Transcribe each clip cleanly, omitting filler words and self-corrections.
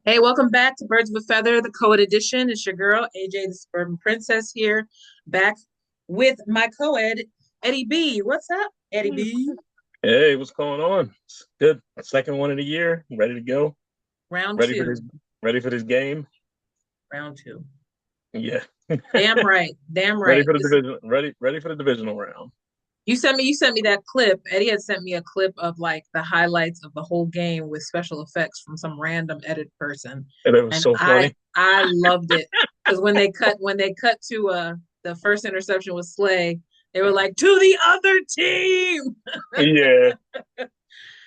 Hey, welcome back to Birds of a Feather, the CoEd edition. It's your girl, AJ, the Suburban Princess here, back with my CoEd, Eddie B. What's up, Eddie B? Hey, what's going on? It's good. Second one of the year. Ready to go. Round Ready for this. two, Ready for this game. round two. Yeah. Damn right, damn Ready right. for the This division. Ready for the divisional round. you sent me that clip. Eddie had sent me a clip of like the highlights of the whole game with special effects from some random edit person, And it was and so I funny. I loved it because when they cut to the first interception with Slay, they were like to the other team. Yeah.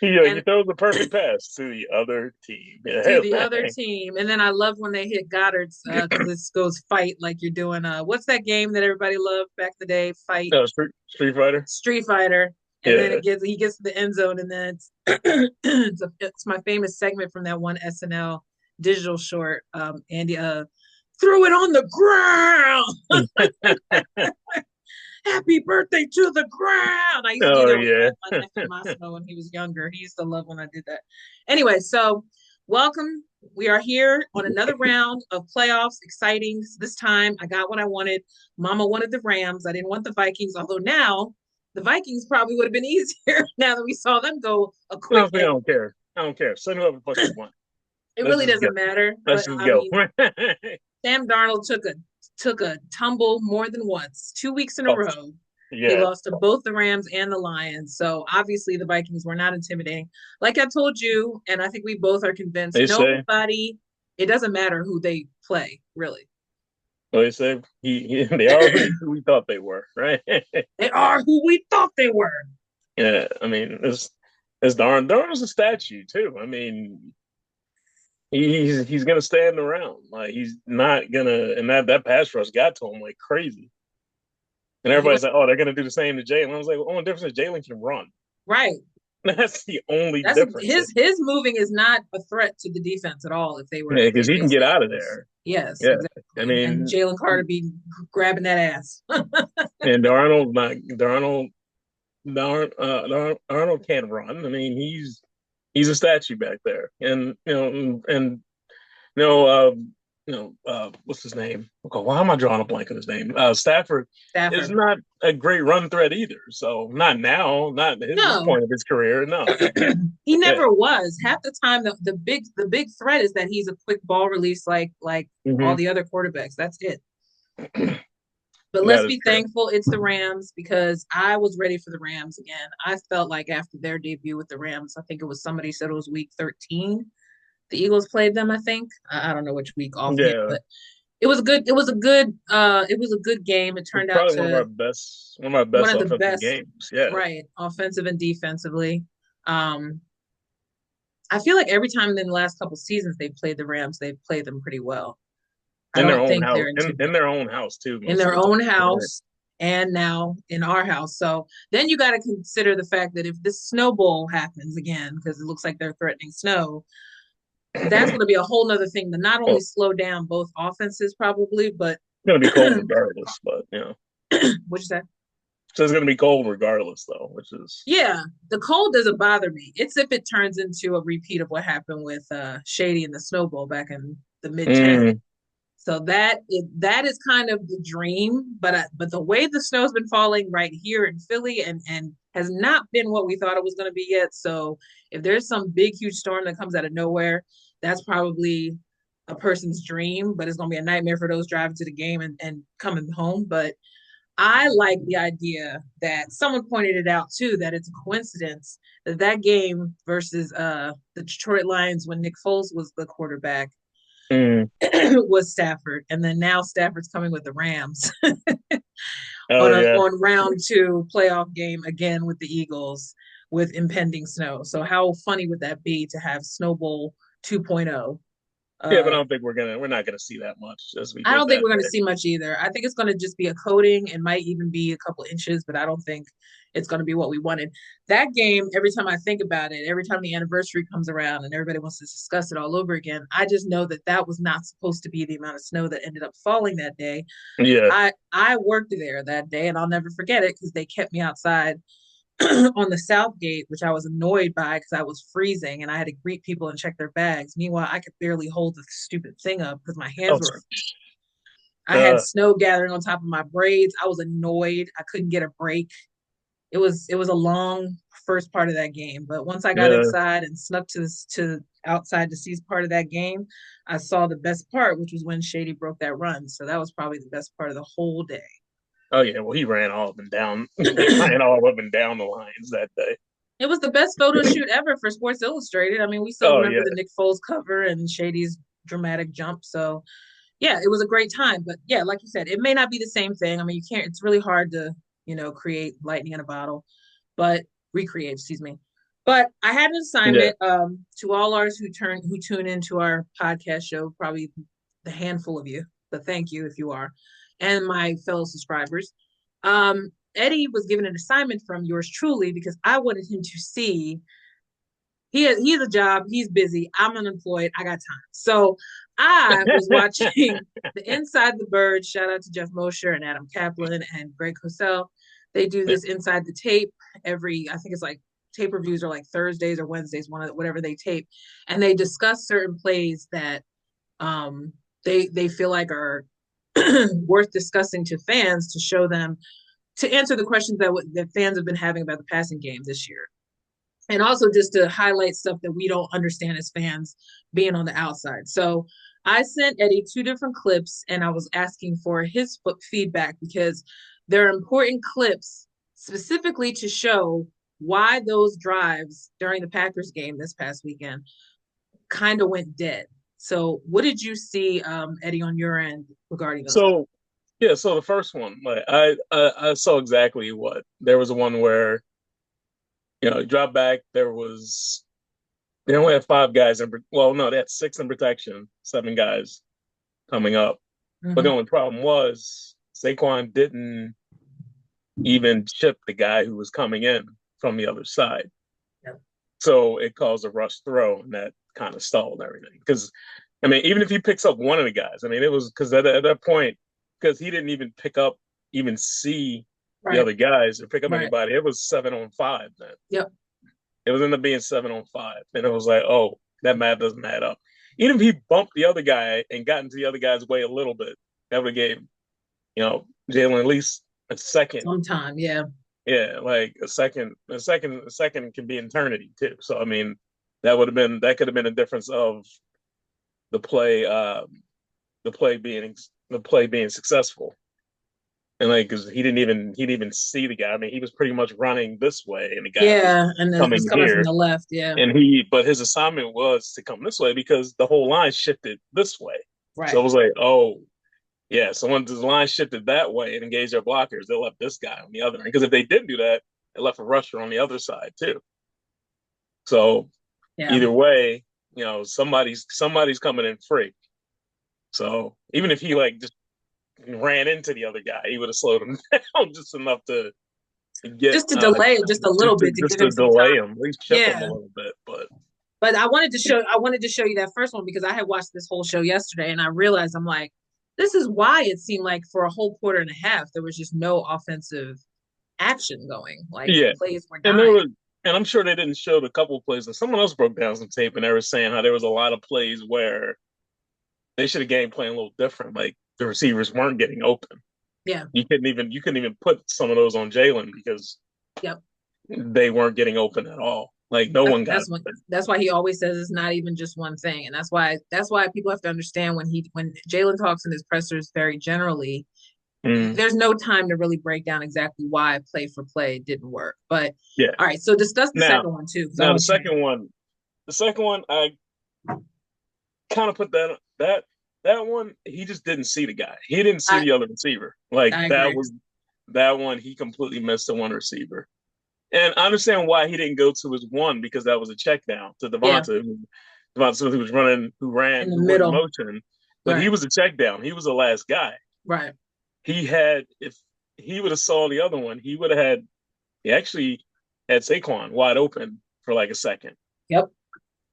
Yeah. He And throws the perfect pass to the other team. to Yeah. the other team. And then I love when they hit Goddard's because this goes fight like you're doing. What's that game that everybody loved back in the day? Fight Street Fighter. Street Fighter. And then Yeah. he gets to the end zone, and then it's my famous segment from that one SNL digital short. Andy threw it on the ground. Happy birthday to the ground. I used to do Oh that with yeah. my nephew Massimo when he was younger. He used to love when I did that. Anyway, so welcome. We are here on another round of playoffs. Exciting. This time I got what I wanted. Mama wanted the Rams. I didn't want the Vikings, although now the Vikings probably would have been easier now that we saw them go a quick Honestly, I exit. don't care. I don't care. Send whoever the fuck you want. It Let's really just go. doesn't matter. Let's But just I go. mean, Sam Darnold took a tumble more than once, 2 weeks in a Oh, row. He yeah. lost to both the Rams and the Lions. So obviously the Vikings were not intimidating. Like I told you, and I think we both are convinced, They say. it doesn't matter who they play, really. Well, they say they are who we thought they were, right? They are who we thought they were. Yeah, I mean, it's Darnold's a statue too. I mean, he's gonna stand around. Like he's not gonna, and that pass rush got to him like crazy. And He went everybody's like, oh, they're gonna do the same to Jalen. I was like, well, the only difference is Jalen can run. right. That's the only That's difference. his moving is not a threat to the defense at all Yeah, if because he they can get stay out of loose. there. Yes, Yeah, I exactly. And mean, Jalen Carter be grabbing that ass. and Arnold can't run. I mean, he's a statue back there, and you know, what's his name? Okay, why am I drawing a blank on his name? Stafford is Stafford. not a great run threat either. So not now, not this No, point of his career. No, he yeah, never was. Half the time, the big threat is that he's a quick ball release, like all hmm the other quarterbacks. That's it. But let's that is be true. thankful it's the Rams because I was ready for the Rams again. I felt like after their debut with the Rams, I think it was somebody said it was week 13. The Eagles played them, I think. I don't know which week offhand, Yeah, but it was a good game. It it's turned out probably to one of our one best of the offensive best, games. Yeah, right, offensive and defensively. Um, I feel like every time in the last couple seasons they've played the Rams, they've played them pretty well. I in their don't own think house, they're in intimidated their own house too, in most of their the time. own Right. house and now in our house. So then you got to consider the fact that if this snow bowl happens again, because it looks like they're threatening snow, that's going to be a whole nother thing to not only Well, slow down both offenses probably, but it's gonna be cold regardless, but which is that so it's gonna be cold regardless though, which is yeah, the cold doesn't bother me. It's if it turns into a repeat of what happened with Shady and the Snowball back in the mid 10s. mm, So that is kind of the dream, but the way the snow's been falling right here in Philly and has not been what we thought it was going to be yet. So if there's some big huge storm that comes out of nowhere, that's probably a person's dream, but it's going to be a nightmare for those driving to the game and coming home. But I like the idea that someone pointed it out too that it's a coincidence that that game versus the Detroit Lions when Nick Foles was the quarterback mm. was Stafford, and then now Stafford's coming with the Rams Oh on a yeah. on round two playoff game again with the Eagles with impending snow. So how funny would that be to have Snowball 2.0? Yeah, but I Uh, don't think we're not going to see that much as we I did don't think that we're going to day. see much either. I think it's going to just be a coating. It might even be a couple inches, but I don't think it's going to be what we wanted. That game, every time I think about it, every time the anniversary comes around and everybody wants to discuss it all over again, I just know that that was not supposed to be the amount of snow that ended up falling that day. Yeah. I worked there that day and I'll never forget it because they kept me outside on the south gate, which I was annoyed by because I was freezing and I had to greet people and check their bags. Meanwhile, I could barely hold the stupid thing up because my Oh, hands were. I had uh, snow gathering on top of my braids. I was annoyed. I couldn't get a break. It was a long first part of that game, but once I got yeah. inside and snuck to outside to see part of that game, I saw the best part, which was when Shady broke that run. So that was probably the best part of the whole day. Oh yeah. Well, he ran all up and down. He ran all up and down the lines that day. It was the best photo shoot ever for Sports Illustrated. I mean, we still Oh remember yeah. the Nick Foles cover and Shady's dramatic jump. So, yeah, it was a great time. But yeah, like you said, it may not be the same thing. I mean, you can't. It's really hard to create lightning in a bottle, but recreate. Excuse me. But I had an Yeah. assignment to all ours who tune into our podcast show, probably the handful of you, but thank you if you are, and my fellow subscribers. Eddie was given an assignment from yours truly because I wanted him to see he has a job, he's busy, I'm unemployed, I got time. So I was watching the Inside the Bird. Shout out to Jeff Mosher and Adam Kaplan and Greg Cosell. They do Yeah. this Inside the Tape every, I think it's like tape reviews are like Thursdays or Wednesdays, whatever they tape, and they discuss certain plays that um, they feel like are worth discussing to fans to show them to answer the questions that fans have been having about the passing game this year, and also just to highlight stuff that we don't understand as fans being on the outside. So I sent Eddie two different clips, and I was asking for his feedback because they're important clips specifically to show why those drives during the Packers game this past weekend kind of went dead. So, what did you see, Eddie, on your end regarding those clips? So yeah. So the first one, like I saw exactly what there was one where he dropped back. They only had five guys in. Well, no, they had six in protection, seven guys coming up. But the Mm-hmm. only problem was Saquon didn't even chip the guy who was coming in from the other side. Yep. So it caused a rush throw, and that kind of stalled everything. Because, I mean, even if he picks up one of the guys, I mean, it was because at that point, because he didn't even pick up, even see the Right. other guys or pick up Right. anybody. It was 7-on-5 then. Yep. It was ended up being 7-on-5. And it was like, oh, that math doesn't add up. Even if he bumped the other guy and got into the other guy's way a little bit, that would have gave, Jalen at least a second. Sometime. Yeah. Yeah, like a second can be eternity too. So I mean, that could have been a difference of the play, the play being successful. And like, because he didn't even see the guy. I mean, he was pretty much running this way, and the guy was Yeah. And it was coming coming from here. the left. Yeah. But his assignment was to come this way because the whole line shifted this way. So Right. it was like, oh, yeah. So when the line shifted that way and engaged their blockers, they left this guy on the other end. Because if they didn't do that, they left a rusher on the other side too. So Yeah. either way, somebody's coming in free. So even if he like just ran into the other guy, he would have slowed him down just enough to get Just to delay it just a little bit to just give him to some time. delay him, at least chip him a Yeah. little bit. But But I wanted to show you that first one because I had watched this whole show yesterday and I realized I'm like, this is why it seemed like for a whole quarter and a half there was just no offensive action going. Like the yeah, plays were and there dying. was, and I'm sure they didn't show the couple of plays. And someone else broke down some tape, and they were saying how there was a lot of plays where they should have game plan a little different. Like the receivers weren't getting open. Yeah. You couldn't even put some of those on Jalen because Yep. they weren't getting open at all. Like no That's one got that's what open. that's why he always says it's not even just one thing. And that's why people have to understand when Jalen talks in his pressers very generally, Mm, there's no time to really break down exactly why play for play didn't work. But yeah. all right, so discuss the Now, second one too, because I now want to hear. the second one, I kind of put that one. He just didn't see the guy. He didn't see I the other receiver. Like I agree. that one. He completely missed the one receiver. And I understand why he didn't go to his one because that was a check down to Yeah, Devonta Smith, in the who was middle. motion, but he Right, was a check down. He was the last guy. right. If he would have saw the other one, he actually had Saquon wide open for like a second, Yep.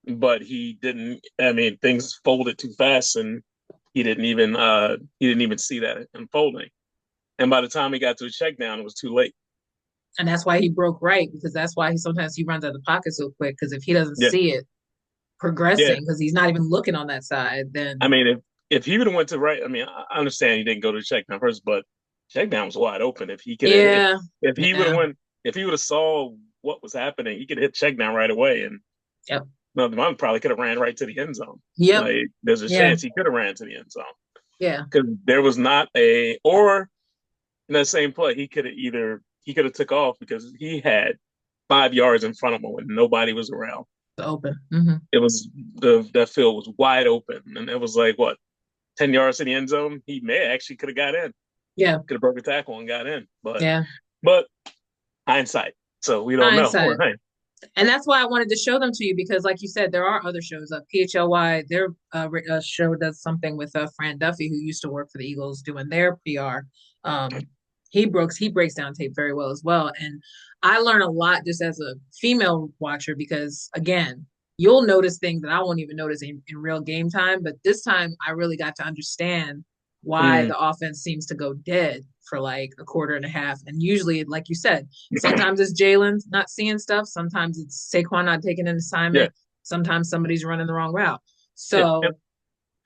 but he didn't. I mean, things folded too fast, and he didn't even see that unfolding. And by the time he got to a check down, it was too late. And that's why he broke right, because that's why he runs out of the pocket so quick. Because if he doesn't Yeah, see it yeah. progressing, because he's not even looking on that side, I then mean, if he would have went to right, I mean, I understand he didn't go to check down first, but check down was wide open. If he could have, yeah, if he would have yeah, went, if he would have saw what was happening, he could hit check down right away, and yep, no, the mom probably could have ran right to the end zone. yep, Like, there's a yeah, chance he could have ran to the end zone yeah, because there was not a or in that same play he could have took off because he had 5 yards in front of him when nobody was around. the open. Hmm. It was the that field was wide open, and it was like what 10 yards to the end zone. He may actually could have got in, Yeah, could have broke a tackle and got in, yeah, but hindsight, so we don't know. hindsight. Right? And that's why I wanted to show them to you because, like you said, there are other shows. PHLY, their show does something with Fran Duffy, who used to work for the Eagles, doing their PR. He breaks down tape very well as well, and I learn a lot just as a female watcher because, again, you'll notice things that I won't even notice in real game time. But this time, I really got to understand why Mm. the offense seems to go dead for like a quarter and a half. And usually, like you said, sometimes it's Jalen not seeing stuff. Sometimes it's Saquon not taking an Yeah, assignment. Sometimes somebody's running the wrong route. yeah, and, So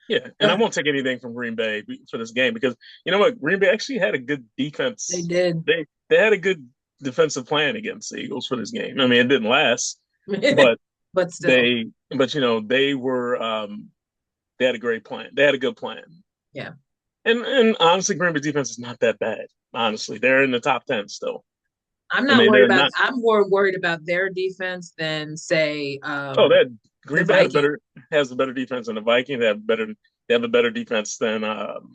yeah, and I won't take anything from Green Bay for this game because you know what, Green Bay actually had a good they defense. did. They had a good defensive plan against the Eagles for this game. I mean, it didn't last, but But still, they, but you know, they were they had a great plan. They had a good plan. yeah. And honestly, Green Bay defense is not that bad. Honestly, they're in the top 10 still. I'm I not mean, worried they're about not. I'm more worried about their defense than say Oh, that the Green Bay Vikings has a better defense than the Vikings. They have a better defense than they and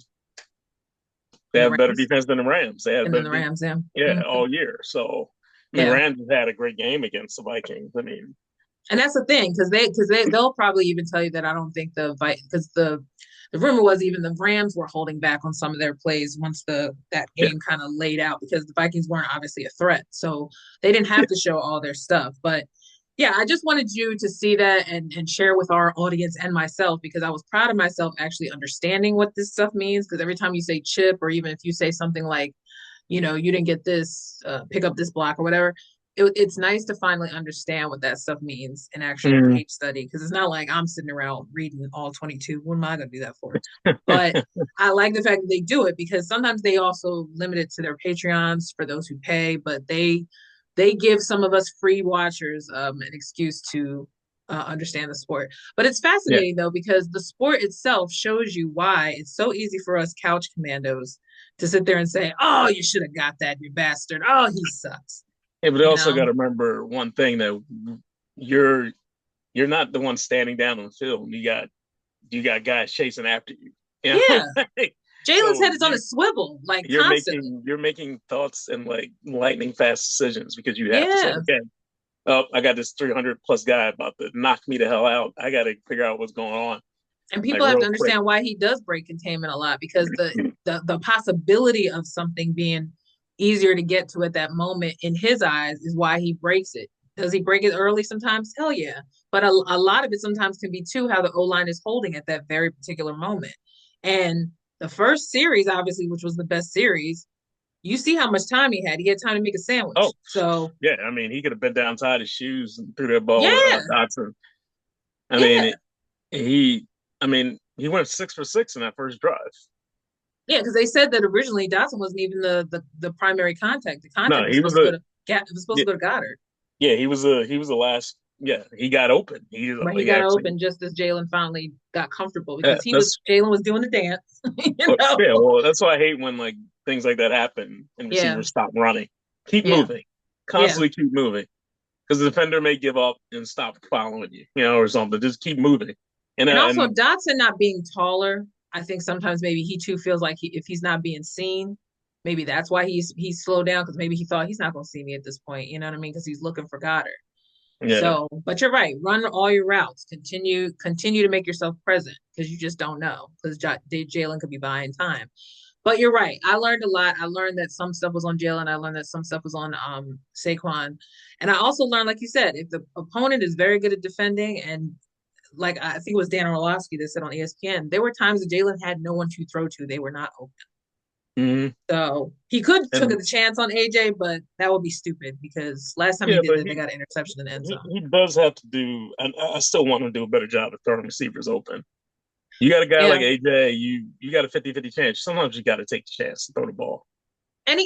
the have better Rams defense than the Rams. They had a and then better the Rams, yeah. yeah, Mhm. all year. So I mean, Yeah. Rams had a great game against the Vikings. I mean, And that's the thing, they'll probably even tell you that I don't think because the rumor was even the Rams were holding back on some of their plays once the that yeah, game kind of laid out because the Vikings weren't obviously a threat. So they didn't have yeah. to show all their stuff. But yeah, I just wanted you to see that and share with our audience and myself because I was proud of myself actually understanding what this stuff means. Because every time you say chip, or even if you say something like, you didn't get this, pick up this block or whatever, it's nice to finally understand what that stuff means in actual Mm. tape study because it's not like I'm sitting around reading all 22. What am I going to do that for? But I like the fact that they do it because sometimes they also limit it to their Patreons for those who pay, but they give some of us free watchers an excuse to understand the sport. But it's Yeah. fascinating though because the sport itself shows you why it's so easy for us couch commandos to sit there and say, "Oh, you should have got that, you bastard. Oh, he sucks." Yeah, but they You also got know? to remember one thing that you're you're not the one standing down on the field. You got guys chasing after you. You know, Yeah. Jalen's so head is on a swivel, like you're constantly. making thoughts and like lightning fast decisions because you have to say, Yeah. okay, oh, I got this 300 plus guy about to knock me the hell out. I got to figure out what's going on And like people have to real quick. understand why he does break containment a lot because the possibility of something being easier to get to at that moment in his eyes is why he breaks it. Does he break it early sometimes? Hell yeah. But a lot of it sometimes can be too how the O line is holding at that very particular moment. And the first series, obviously, which was the best series, you see how much time he had. He had time to make a Oh, sandwich. So yeah. I mean, he could have been down, tied his shoes, and threw that ball to yeah, Dotson. I yeah, mean, he, I mean, he went 6 for 6 in that first drive. yeah. Because they said that originally Dotson wasn't even the primary contact. The No, contact was he supposed was to go a to it was supposed yeah, to go to Goddard, yeah, he was the last. Yeah, he got open. but he He got actually open just as Jalen finally got comfortable because that's Jalen was doing the dance, you know. yeah. Well, that's why I hate when like things like that happen and Yeah, receivers stop running. Keep yeah, moving, yeah. constantly keep moving because the defender may give up and stop following you, or something. Just keep moving. And And also and Dotson not being taller, I think sometimes maybe he too feels like if he's not being seen, maybe that's why he's slowed down because maybe he thought he's not going to see me at this point. You know what I mean? Because he's looking for Goddard. yeah, So, but you're right. Run all your routes. Continue to make yourself present because you just don't know because Jalen could be buying time. But you're right. I learned a lot. I learned that some stuff was on Jalen. I learned that some stuff was on Saquon. And I also learned, like you said, if the opponent is very good at defending, and like I think it was Dan Orlovsky that said on ESPN, there were times that Jalen had no one to throw to. They were not open. Mm-hmm. So he could took And a chance on AJ, but that would be stupid because last time he yeah, did but that, they got an interception in the end zone. he does have to do, and I still want him to do a better job of throwing receivers open. You got a guy Yeah. like AJ, you got a 50-50 chance. Sometimes you got to take the chance to throw the ball. And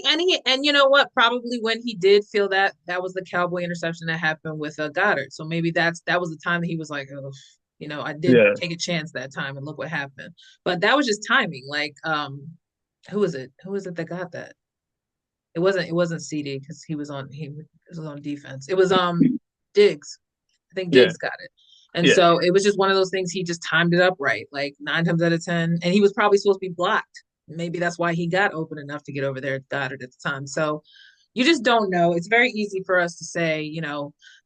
you know what? Probably when he did feel that, that was the Cowboy interception that happened with Goddard. So maybe that was the time that he was like, oh, I did Yeah. take a chance that time, and look what happened. But that was just timing. Like, who was it? Who was it that got that? It wasn't CD because he was on defense. It was Diggs. I think Yeah. Diggs got it. And Yeah. so it was just one of those things. He just timed it up right, like 9 times out of 10. And he was probably supposed to be blocked. Maybe that's why he got open enough to get over there at Goddard at the time. So you just don't know. It's very easy for us to say,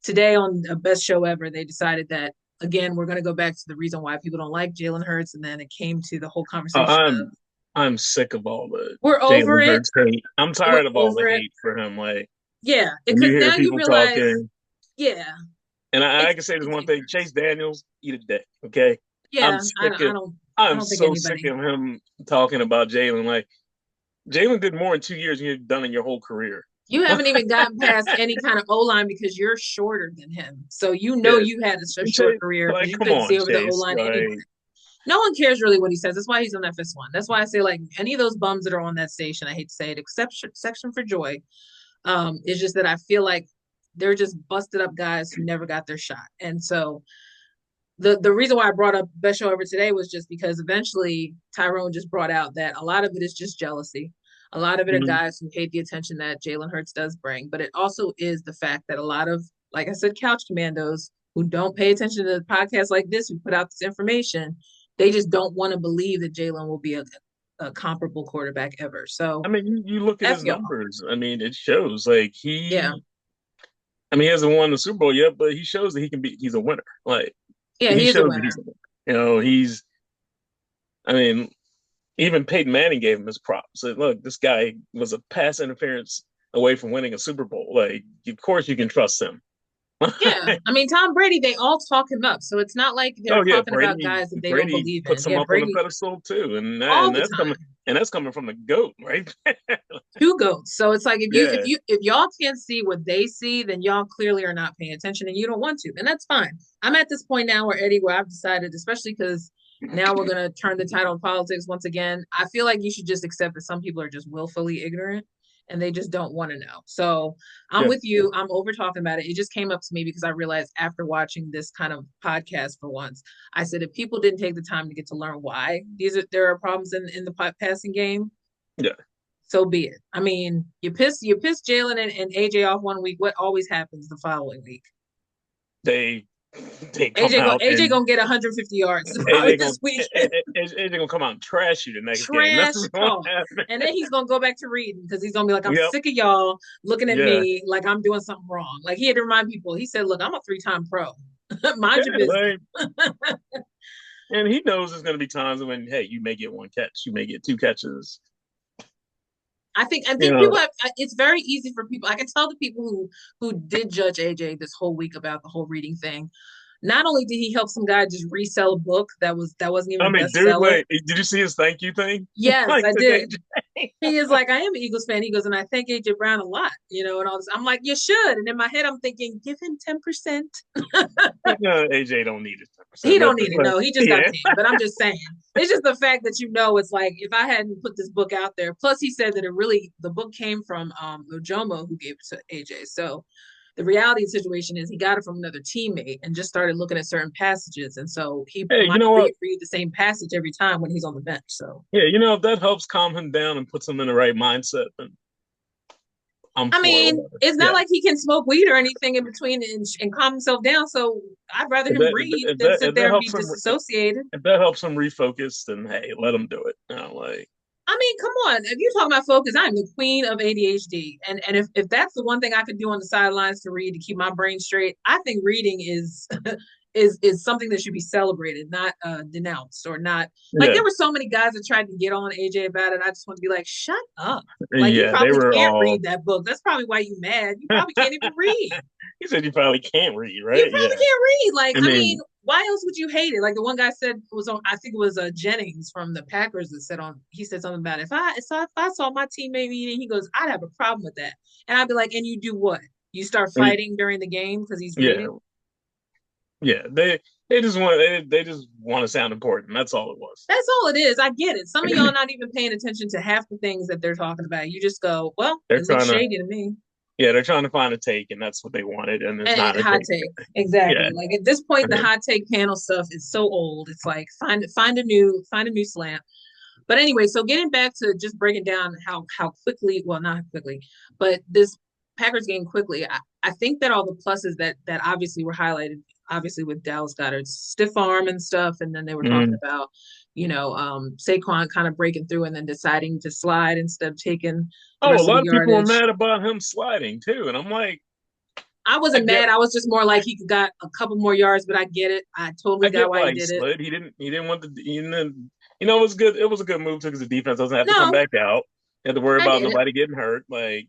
today on a best show ever, they decided that again, we're going to go back to the reason why people don't like Jalen Hurts. And then it came to the whole Uh, conversation of I'm I'm sick of all the we're over Jalen it. Hurts hate. I'm We're tired of all the over it. hate for him. Like Yeah. when you Because hear now you people realize, talking, yeah, and I it's can say this it's one thing: ignorance. Chase Daniels, eat a dick. Okay, I'm Yeah. I sick don't, I of. don't, I I'm don't think so sick anybody. of him talking about Jalen. Like Jalen did more in 2 years than you've done in your whole career. You haven't even gotten past any kind of O line because you're shorter than him. So Yeah, you had a short Chase, career because like you come couldn't see on, over the O Chase. line anyway. Like No one cares really what he says. That's why he's on that fifth one. That's why I say like any of those bums that are on that station, I hate to say it, except section for joy. It's just that I feel like they're just busted up guys who never got their shot. And so the reason why I brought up best show ever today was just because eventually Tyrone just brought out that a lot of it is just jealousy. A lot of it are mhm. guys who hate the attention that Jalen Hurts does bring, but it also is the fact that a lot of, like I said, couch commandos who don't pay attention to podcasts like this, who put out this information, they just don't want to believe that Jalen will be a comparable quarterback ever. I So mean, you look at F his y'all. numbers. I mean, it shows. Like Yeah. I mean, he hasn't won the Super Bowl yet, but he shows that he can be. He's a winner. Like Yeah, he he is a shows that he's winner. a winner. He's. I mean, even Peyton Manning gave him his props. Said, look, this guy was a pass interference away from winning a Super Bowl. Like, of course you can trust him. Yeah. I mean, Tom Brady, they all talk him up. So it's not like they're Oh yeah, talking about Brady guys that they don't Brady believe in. puts him Yeah, up on the Brady pedestal too, and all the time. that's coming from the goat, right? Two goats. So it's like Yeah, if y'all can't see what they see, then y'all clearly are not paying attention and you don't want to. And that's fine. I'm at this point now where Eddie, where I've decided, especially because now we're gonna turn the tide on politics once again. I feel like you should just accept that some people are just willfully ignorant and they just don't want to know. So I'm yeah, with you. I'm over talking about it. It just came up to me because I realized after watching this kind of podcast for once, I said if people didn't take the time to get to learn why there are problems in the passing game, yeah. so be it. I mean, you piss Jalen and AJ off one week. What always happens the following week? They they come out AJ and gonna get 150 yards probably AJ this gonna week. AJ gonna come out and trash you the next game. That's Trash what's gonna talk. happen. And then he's gonna go back to reading because he's gonna be like, I'm Yep. sick of y'all looking at Yeah. me like I'm doing something wrong. Like he had to remind people, he said, look, I'm a 3-time pro. Yeah. Mind your business. Like, and he knows there's gonna be times when hey, you may get one catch, you may get two catches. I You think know, people have. It's very easy for people. I can tell the people who did judge AJ this whole week about the whole reading thing. Not only did he help some guy just resell a book that wasn't even I a mean, dude, bestseller. like, did you see his thank you thing? Yes, Like I today, did. He is like, I am an Eagles fan. He goes, and I thank AJ Brown a lot, and all this. I'm like, you should. And in my head, I'm thinking, give him 10%. no, AJ don't need his 10%. He don't need it. No, he just got Yeah, paid. But I'm just saying, it's just the fact that it's like if I hadn't put this book out there. Plus, he said that the book came from Ojomo who gave it to AJ. So the reality of the situation is he got it from another teammate and just started looking at certain passages. And so he hey, you might know what? read the same passage every time when he's on the bench. So Yeah, if that helps calm him down and puts him in the right mindset, then I'm I for it. mean, Whatever. it's not Yeah, like he can smoke weed or anything in between and calm himself down. So I'd rather if him that read than sit if that there and be helps him disassociated. if that helps him refocus, then hey, let him do it. Like I mean, come on. If you're talking about focus, I'm the queen of ADHD. And if that's the one thing I could do on the sidelines to read to keep my brain straight, I think reading is is something that should be celebrated, not denounced or not. Like yeah, there were so many guys that tried to get on AJ about it. I just want to be like, shut up. Like you yeah, they probably were can't all. read that book. That's probably why you mad. You probably can't even read. He said you probably can't read, You right? probably Yeah, can't read. Like, I I mean, mean, why else would you hate it? Like the one guy said was on, I think it was Jennings from the Packers that said on, he said something about if I saw my teammate eating, he goes, I'd have a problem with that. And I'd be like, and you do what? You start fighting during the game because he's Yeah, eating? yeah. They just want to sound important. That's all it was. That's all it is. I get it. Some of y'all not even paying attention to half the things that they're talking about. You just go, well, They're it looks trying to shady to me. yeah, they're trying to find a take, and that's what they wanted, and it's And not a hot take. take, Yeah, exactly. Like at this point, the yeah. hot take panel stuff is so old. It's like find a new slant. But anyway, so getting back to just breaking down how quickly, well, not quickly, but this Packers game quickly. I think that all the pluses that obviously were highlighted, obviously with Dallas Goedert's stiff arm and stuff, and then they were talking Mm. about, Saquon kind of breaking through and then deciding to slide instead of taking the Oh, a rest of the lot of people were yardage. mad about him sliding too, and I'm like, I I wasn't get, mad. I was just more like he got a couple more yards, but I get it. I totally I got get why he why he did it. slid. He didn't want the, it was good. It was a good move too because the defense doesn't have to come No, back out. You have to worry I about get it. nobody getting hurt. Like,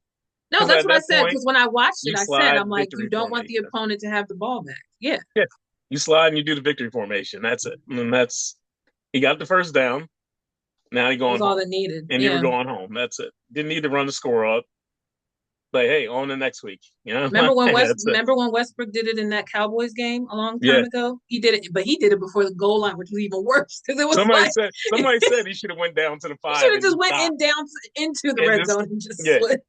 No, because that's at what I that said. point, Because when I watched it, you I said, slide I'm like, you victory don't want the formation. opponent to have the ball back. Yeah. Yeah, you slide and you do the victory formation. That's it. And that's he got the first down. Now he That going was all home, that needed. and you were Yeah. going home. That's it. Didn't need to run the score up. Like, hey, on the next week. You know, Remember when that's it. Westbrook did it in that Cowboys game a long Yeah. time ago? He did it, but he did it before the goal line, which was even worse because it was like Somebody said he should have went down to the he should five have and just just went stopped in down into the and red just zone and just yeah slid.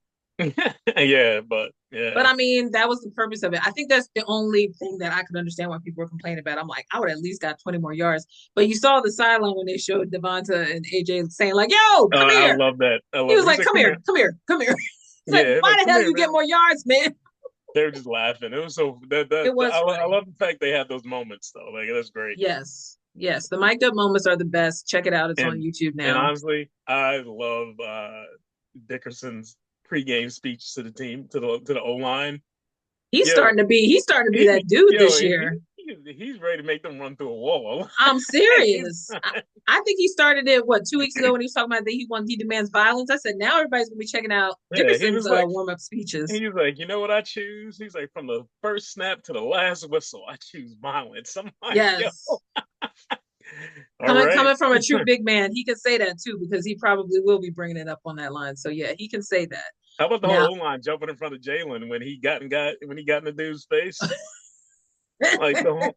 yeah, but yeah. But I mean, that was the purpose of it. I think that's the only thing that I could understand why people were complaining about. I'm like, I would at least got 20 more yards. But you saw the sideline when they showed Devonta and AJ saying, like, yo, come I here. love that. I He love was it. He like, said, come "Come here, here." come here, come here. It's like, Yeah, why like the come hell here, you get man. more yards, man? They were just laughing. It was so It was I funny. love the fact they had those moments though. Like that's great. Yes. Yes. The mic'd up moments are the best. Check it out. It's on And YouTube and now. honestly, I love Dickerson's pregame speech to the team to the O line. Yo, He's starting to be he that dude yo this year. he's ready to make them run through a wall. I'm He's serious. I think he started it 2 weeks ago when he was talking about that he demands violence. I said now everybody's gonna be checking out yeah, Dickerson's warm up speeches. he's like, you know what I choose? He's like, from the first snap to the last whistle, I choose violence. I'm like, yo, Yes. all right. Coming from a true big man, he can say that too because he probably will be bringing it up on that line. So yeah, he can say that. How about the Now whole O line jumping in front of Jalen when he got in the dude's face? Like the whole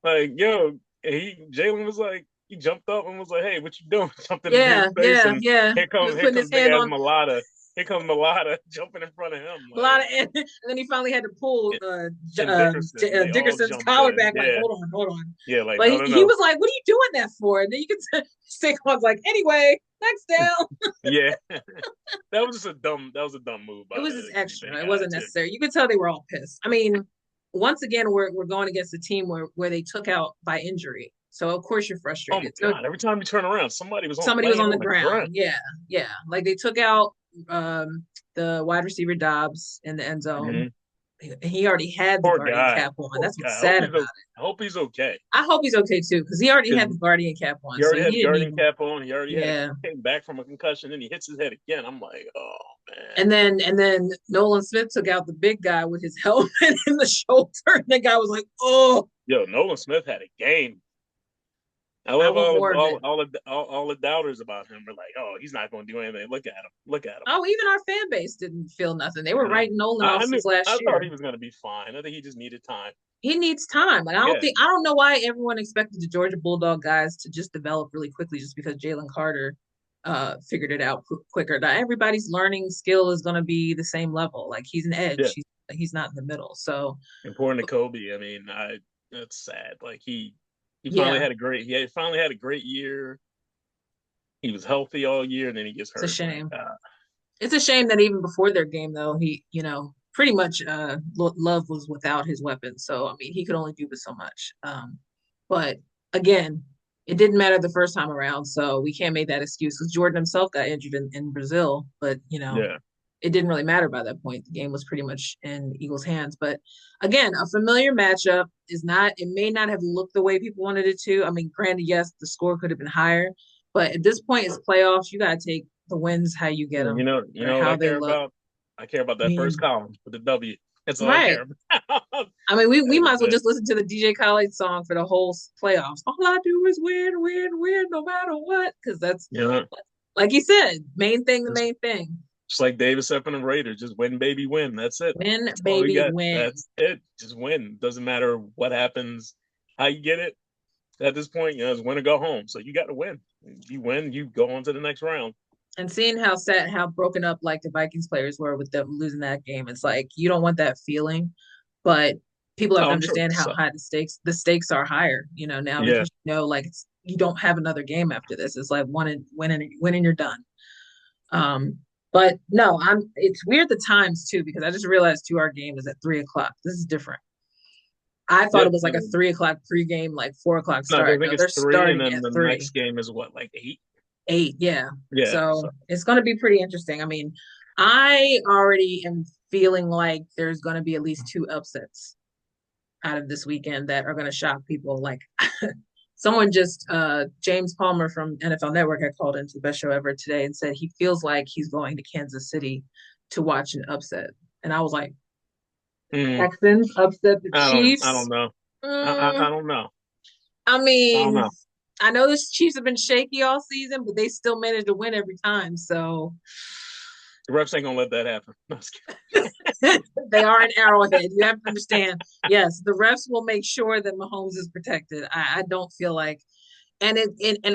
like, yo, he Jalen was like, he jumped up and was like, "Hey, what you doing?" Jumped in the yeah, dude's face, yeah, and yeah. He was here putting comes his big hand ass on Mulata. Here comes Mulata jumping in front of him, a lot like, of, and then he finally had to pull and Dickerson. They all Dickerson's jumped collar in. back. Like, Yeah, hold on. yeah, like But no, he, no, he no. was like, "What are you doing that for?" And then you could Saquon's like, "Anyway, next down." Yeah, that was a dumb move It by was just the Green Bay extra. It guy wasn't too. necessary. You could tell they were all pissed. I mean, once again, we're going against a team where they took out by injury. So of course you're Oh my frustrated. So god! Every time you turn around, somebody was on somebody was laying on the on the ground. ground. Yeah, yeah. Like they took out the wide receiver Dobbs in the end zone. Mm-hmm. He already had the Poor guardian guy. cap on. Poor That's what's guy. sad about it. I hope he's okay. I hope he's okay too, because he already had Because the guardian cap on, he so already he had the didn't guardian even. cap on. He already had Yeah. came back from a concussion, and he hits his head again. I'm like, oh man. And then Nolan Smith took out the big guy with his helmet in the shoulder, and the guy was like, "Oh, Yo, Nolan Smith had a game. I I love want more of it." all the doubters about him. Were like, oh, he's not going to do anything. Look at him. Look at him. Oh, even our fan base didn't feel nothing. They were You know, writing Nolan off since last I thought year. he was going to be fine. I think he just needed time. He needs time. Like Yeah, I don't know why everyone expected the Georgia Bulldog guys to just develop really quickly just because Jalen Carter figured it out quicker. Not everybody's learning skill is going to be the same level. Like he's an yeah. edge. He's not in the middle. So Important to Kobe. I mean, I that's sad. Like he finally yeah, had a great finally had a great year. He was healthy all year, and then he gets it's a hurt. Like, shame. It's a shame that even before their game though, he pretty much Love was without his weapon. So I mean, he could only do but so much. But again, it didn't matter the first time around, so we can't make that excuse because Jordan himself got injured in Brazil, but yeah, it didn't really matter by that point. The game was pretty much in Eagles' hands. But again, a familiar matchup is not, it may not have looked the way people wanted it to. I mean, granted, yes, the score could have been higher, but at this point, it's playoffs. You got to take the wins how you get them you or know what how I they care look. about? I care about I that first mean, column with the W. That's all I Right. care about. I mean, we That might is as well it. just listen to the DJ Khaled song for the whole playoffs. All I do is win, win, win, no matter what. Because that's, You know, like you said, main thing, the just, main thing. just like Davis Sepp and the Raiders, just win, baby, win. That's it. Win, That's all we baby, got. win. That's it. Just win. Doesn't matter what happens, how you get it. At this point, it's win or go home. So you got to win. You win, you go on to the next round. And seeing how sad, how broken up like the Vikings players were with them losing that game, it's like you don't want that feeling, but people have Oh, to I'm sure understand it's how high the stakes are higher, now yeah, because like you don't have another game after this. It's like win and you're done. Um, but no, it's weird the times too, because I just realized our game is at 3 o'clock. This is different. I thought yeah. it was like a 3 o'clock pregame, like 4 o'clock No, I start. think No, it's they're three, and starting then at the three. next game is what, like 8? 8, yeah. Yeah. So So it's going to be pretty interesting. I mean, I already am feeling like there's going to be at least 2 upsets out of this weekend that are going to shock people. Like someone just, James Palmer from NFL Network had called into the best show ever today and said he feels like he's going to Kansas City to watch an upset. And I was like, mm, Texans upset the I don't Chiefs. know. I Mm, don't know. I I don't mean, know. I know the Chiefs have been shaky all season, but they still manage to win every time. So The refs ain't gonna let that happen. No, they are an arrowhead. You have to understand. Yes, the refs will make sure that Mahomes is protected. I don't feel like, and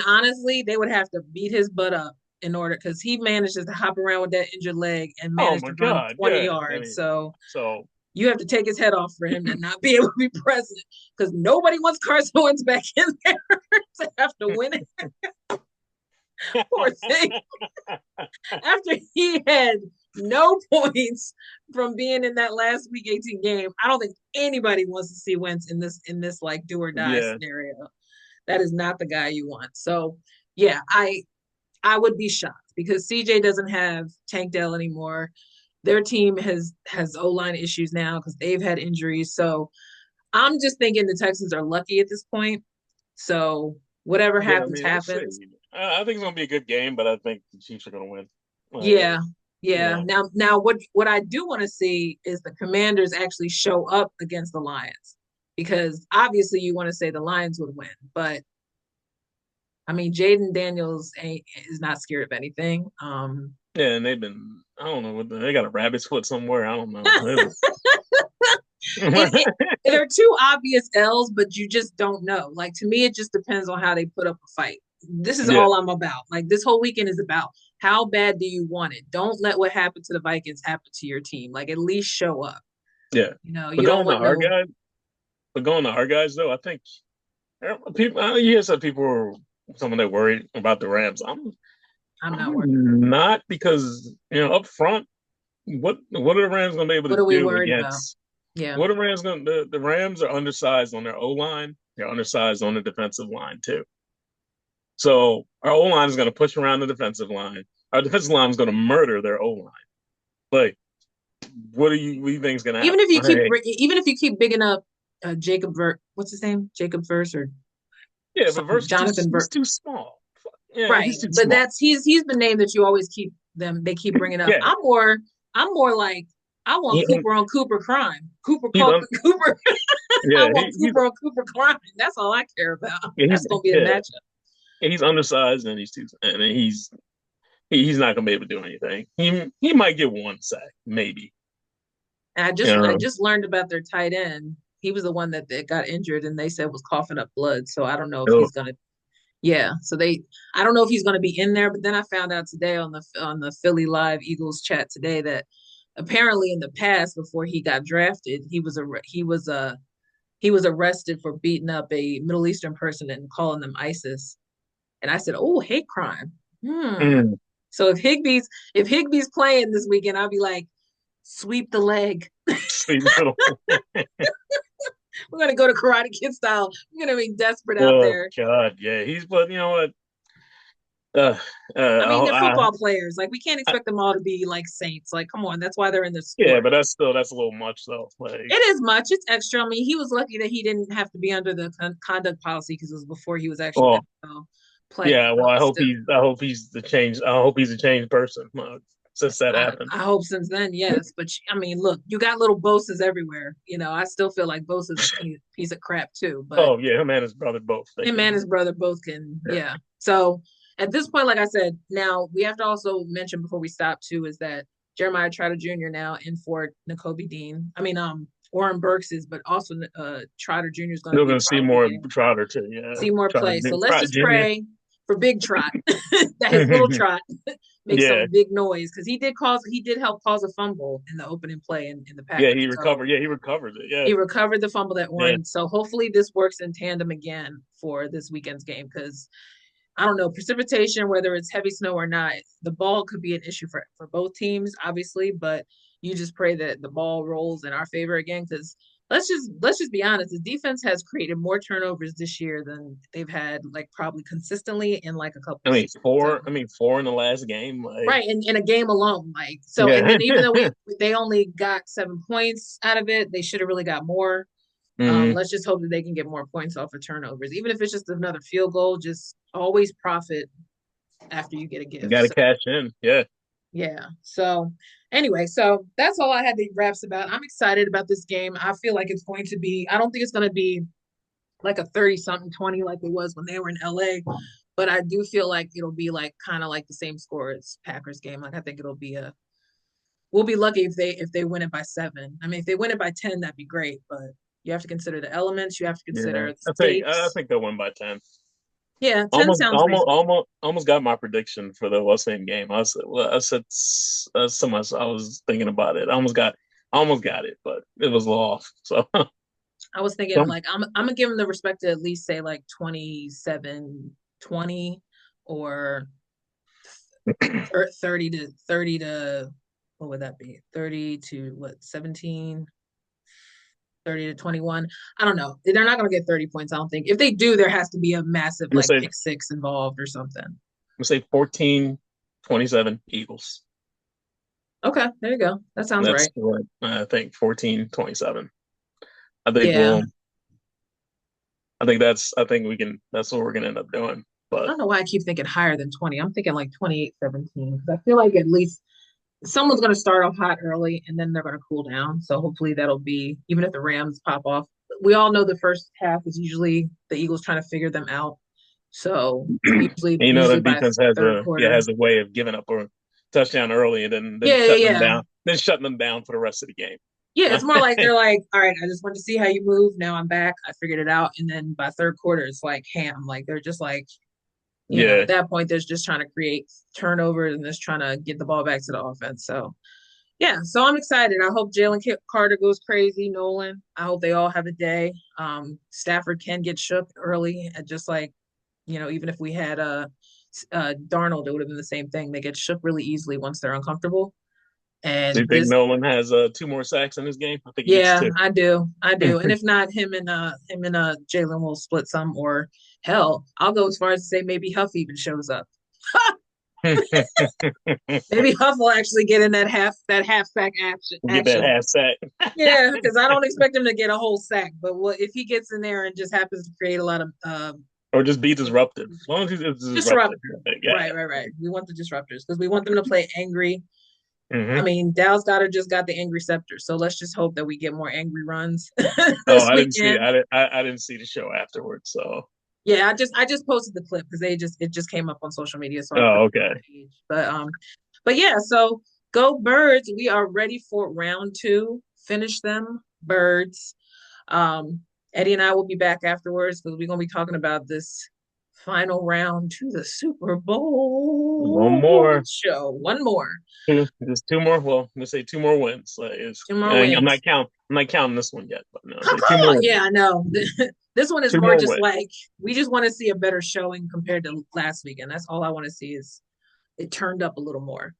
honestly, they would have to beat his butt up in order because he manages to hop around with that injured leg and oh managed my to run God. 20 Yeah. I yards. mean, So so you have to take his head off for him to not be able to be present because nobody wants Carson Wentz back in there to have to win it. Poor thing. After he had no points from being in that last week 18 game, I don't think anybody wants to see Wentz in this like do or die yeah, scenario. That is not the guy you want. So yeah, I would be shocked because CJ doesn't have Tank Dell anymore. Their team has O-line issues now because they've had injuries. So I'm just thinking the Texans are lucky at this point. So whatever yeah. I happens, mean, we'll see. happens. I think it's gonna be a good game, but I think the Chiefs are gonna win. Yeah. You Yeah. know, Now what I do want to see is the Commanders actually show up against the Lions because obviously you want to say the Lions would win, but I mean Jaden Daniels is not scared of anything. yeah, and they've been. I don't know what they got a rabbit's foot somewhere. I don't know. it there are two obvious L's, but you just don't know. Like to me, it just depends on how they put up a fight. This is yeah, all I'm about. Like this whole weekend is about how bad do you want it? Don't let what happened to the Vikings happen to your team. Like at least show up. yeah. You But don't going to want our no. guys, but going to our guys though, I think people. You hear some people are some of that worried about the Rams. I'm not worried. I'm not because up front, what are the Rams going to be able What to are we do worried about? against? Yeah. What are the Rams going? The Rams are undersized on their O line. They're undersized on the defensive line too. So our O line is going to push around the defensive line. Our defensive line is going to murder their O line. Like, what do you think is going to happen? Like, Even if you keep bigging up what's his name? Jacob Verse or yeah, but something. Jonathan He's Vert. too small. Yeah, Right. he's too But small. he's the name that you always keep them they keep bringing up. Yeah, I'm more like I want he, Cooper on Cooper crime. Cooper he's Cooper Cooper. I yeah want Cooper on Cooper crime. That's all I care about. he's That's gonna be the yeah matchup. he's undersized and he's not gonna be able to do anything. He might get one sack, maybe. And You I know, just learned about their tight end. He was the one that got injured and they said was coughing up blood. So I don't know if oh, he's gonna. Yeah, so I don't know if he's going to be in there, but then I found out today on the Philly Live Eagles chat today that apparently in the past before he got drafted, he was arrested for beating up a Middle Eastern person and calling them ISIS. And I said, "Oh, hate crime." mm, So if Higby's playing this weekend, I'll be like, "Sweep the leg." sweet little. We're gonna go to Karate Kid style. We're gonna be desperate out Oh there. God, yeah, he's but you know what? Uh, I mean, they're uh, football players. Like we can't expect them all to be like saints. Like, come on, that's why they're in the yeah, sport. but that's a little much though. Like, It is much. It's extra. I mean, he was lucky that he didn't have to be under the conduct policy because it was before he was actually an well, NFL player. yeah, well, But still, I hope he's the change. I hope he's a changed person. since that happened. I hope since then, yes. But I mean, look, you got little Boses everywhere. I still feel like Bosa's a piece of crap too. But Oh yeah, him and his brother both. They him and can. his brother both can, Yeah. yeah. So at this point, like I said, now we have to also mention before we stop too is that Jeremiah Trotter Jr. now in for N'Kobe Dean. I mean, Warren Burks is, but also Trotter Jr. is going to We're be gonna see probably more getting Trotter too. Yeah, see more Trotter, play. So let's Trotter just Junior. pray for Big Trot that his little Trot makes Yeah, some big noise because he did help cause a fumble in the opening play in the yeah, Packers. he So recovered. Yeah, he recovers it. Yeah, he recovered the fumble that yeah. Warren. So hopefully this works in tandem again for this weekend's game because I don't know, precipitation, whether it's heavy snow or not, the ball could be an issue for both teams, obviously, but you just pray that the ball rolls in our favor again because let's just be honest, the defense has created more turnovers this year than they've had like probably consistently in like a couple I of mean seasons. So four. I mean 4 in the last game. Like right, in a game alone. Like so, and yeah. then even though they only got 7 points out of it, they should have really got more. Hmm. Let's just hope that they can get more points off of turnovers. Even if it's just another field goal, just always profit after you get a You gift. got to So cash in. Yeah. yeah. So anyway, so that's all I had to raps about. I'm excited about this game. I feel like it's going to be, I don't think it's going to be like a 30 something 20 like it was when they were in LA, but I do feel like it'll be like kind of like the same score as Packers game. Like I think it'll be we'll be lucky if they win it by 7. I mean, if they win it by 10, that'd be great, but you have to consider the elements, you have to Yeah. consider the I stakes. think they'll win by 10. Yeah, 10 Almost, sounds almost, reasonable. almost, almost got my prediction for the what's name game. I said so much. I was thinking about it. I almost got it, but it was a little off. So, I was thinking like I'm gonna give them the respect to at least say like 27-20 or 30 to what would that be? 30 to what 17, 30 to 21. I don't know. They're not gonna get 30 points, I don't think. If they do, there has to be a massive I'm gonna like say, pick six involved or something. 14-27 Eagles. Okay, there you go. That sounds That's right. what I think. 14-27. I think Yeah. we'll. I think we can. That's what we're gonna end up doing. I But don't know why I keep thinking higher than 20. I'm thinking like 28-17 because I feel like at least someone's going to start off hot early and then they're going to cool down. So hopefully that'll be, even if the Rams pop off. We all know the first half is usually the Eagles trying to figure them out. So usually, you know usually that by defense has third quarter. has a way of giving up a touchdown early and then Yeah, yeah, shutting them yeah. down, for the rest of the game. Yeah, it's more like they're like, all right, I just want to see how you move. Now I'm back. I figured it out. And then by third quarter, it's like ham. Like they're just like, Yeah. at that point, they're just trying to create turnovers and just trying to get the ball back to the offense. So yeah, so I'm excited. I hope Jalen Carter goes crazy. Nolan. I hope they all have a day. Stafford can get shook early, and just like even if we had Darnold, it would have been the same thing. They get shook really easily once they're uncomfortable. Do you And think this, Nolan has 2 more sacks in this game? I think he gets yeah, two. I do. And if not, him and Jalen will split some. Or hell, I'll go as far as to say maybe Huff even shows up. Maybe Huff will actually get in that half sack action. Get that Action. half sack, Yeah, because I don't expect him to get a whole sack, but if he gets in there and just happens to create a lot of or just be disruptive. As long as he's disrupt, disruptive, yeah. right. We want the disruptors because we want them to play angry. I Hmm. mean, Dallas Goddard just got the angry scepter, so let's just hope that we get more angry runs Oh, this weekend. I didn't see the show afterwards. So, Yeah, I just posted the clip because it just came up on social media, so I put oh, it okay. on the page. But yeah, so go Birds. We are ready for round two. Finish them, Birds. Um, Eddie and I will be back afterwards because we're gonna be talking about this final round to the Super One Bowl more. show. One more, Just 2 more. Well, I'm gonna say 2 more wins. two more wins. I'm not counting this one yet, but no, I'll Come say two more on, wins. yeah, I know. This one is Two more more just wins. like we just want to see a better showing compared to last weekend. That's all I want to see is it turned up a little more.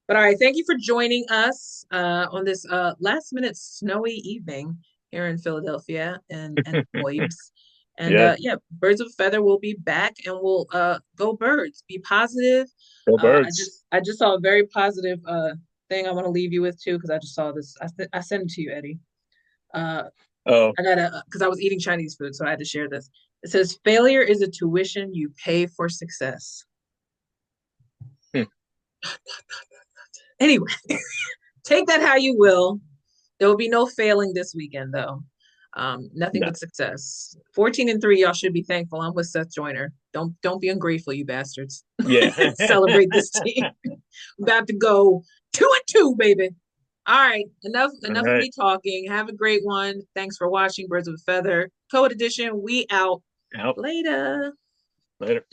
But all right, thank you for joining us on this last minute snowy evening here in Philadelphia and Boybs. And Yeah, yeah, Birds of a Feather will be back and we'll go Birds. Be positive. go I birds. just I just saw a very positive thing I want to leave you with too because I just saw this. I sent it to you, Eddie. Uh, Oh, I gotta because I was eating Chinese food, so I had to share this. It says failure is a tuition you pay for success. hmm. Anyway, take that how you will. There will be no failing this weekend, though. Nothing No. but success. 14-3, y'all should be thankful. I'm with Seth Joyner. Don't be ungrateful, you bastards. Yeah. Celebrate this team. I'm about to go 2-2, baby. All right, All enough of right. me talking. Have a great one. Thanks for watching Birds of a Feather. CoEd edition. We out. Out. Later. Later.